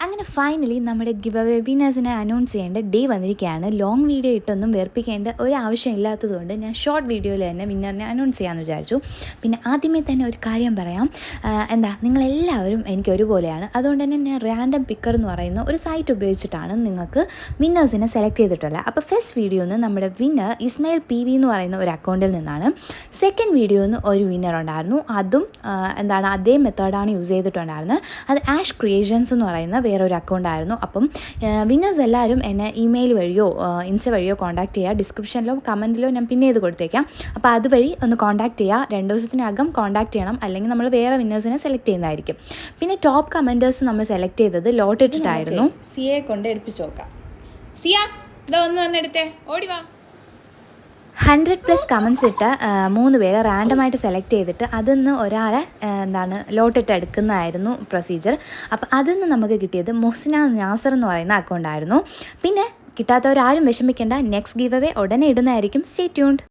അങ്ങനെ ഫൈനലി നമ്മുടെ give away വിന്നേഴ്സിനെ announce ചെയ്യേണ്ട ഡേ വന്നിരിക്കുകയാണ്. ലോങ് വീഡിയോ ഇട്ടൊന്നും വെറുപ്പിക്കേണ്ട ഒരാവശ്യം ഇല്ലാത്തതുകൊണ്ട് ഞാൻ ഷോർട്ട് വീഡിയോയിൽ തന്നെ വിന്നറിനെ അനൗൺസ് ചെയ്യാമെന്ന് വിചാരിച്ചു. പിന്നെ ആദ്യമേ തന്നെ ഒരു കാര്യം പറയാം, നിങ്ങളെല്ലാവരും എനിക്ക് ഒരുപോലെയാണ്. അതുകൊണ്ട് തന്നെ ഞാൻ റാൻഡം പിക്കർ എന്ന് പറയുന്ന ഒരു സൈറ്റ് ഉപയോഗിച്ചിട്ടാണ് നിങ്ങൾക്ക് വിന്നേഴ്സിനെ സെലക്ട് ചെയ്തിട്ടുള്ളത്. അപ്പോൾ ഫസ്റ്റ് വീഡിയോന്ന് നമ്മുടെ വിന്നർ ഇസ്മയിൽ PV എന്ന് പറയുന്ന ഒരു അക്കൗണ്ടിൽ നിന്നാണ്. സെക്കൻഡ് വീഡിയോന്ന് ഒരു വിന്നർ ഉണ്ടായിരുന്നു. അതും അതേ മെത്തേഡാണ് യൂസ് ചെയ്തിട്ടുണ്ടായിരുന്നത്. അത് ആഷ് ക്രിയേഷൻസ് എന്ന് പറയുന്ന വേറൊരു അക്കൗണ്ടായിരുന്നു. അപ്പം വിന്നേഴ്സ് എല്ലാവരും എന്നെ ഇമെയിൽ വഴിയോ ഇൻസ്റ്റ വഴിയോ കോൺടാക്ട് ചെയ്യുക. ഡിസ്ക്രിപ്ഷനിലോ കമൻറ്റിലോ ഞാൻ പിന്നെ ഇത് കൊടുത്തേക്കാം. അപ്പോൾ അതുവഴി ഒന്ന് കോൺടാക്ട് ചെയ്യുക. 2 ദിവസത്തിനകം കോൺടാക്ട് ചെയ്യണം, അല്ലെങ്കിൽ നമ്മൾ വേറെ വിന്നേഴ്സിനെ സെലക്ട് ചെയ്യുന്നതായിരിക്കും. പിന്നെ ടോപ്പ് കമൻറ്റേഴ്സ് നമ്മൾ സെലക്ട് ചെയ്തത് ലോട്ട് ഇട്ടിട്ടായിരുന്നു. സിയെ കൊണ്ട് എടുപ്പിച്ച് നോക്കാം. സിയ ഇതാ ഒന്ന് വന്നെടുത്തേ, ഓടി വാ. 100+ കമൻസ് ഇട്ട് 3 പേരെ റാൻഡമായിട്ട് സെലക്ട് ചെയ്തിട്ട് അതിൽ നിന്ന് ഒരാളെ ലോട്ടിട്ട് എടുക്കുന്നതായിരുന്നു പ്രൊസീജിയർ. അപ്പോൾ അതിൽ നിന്ന് നമുക്ക് കിട്ടിയത് മുഹ്സിന നാസർ എന്ന് പറയുന്ന അക്കൗണ്ടായിരുന്നു. പിന്നെ കിട്ടാത്തവരാരും വിഷമിക്കേണ്ട, നെക്സ്റ്റ് ഗിവ് അവേ ഉടനെ ഇടുന്നതായിരിക്കും. Stay tuned.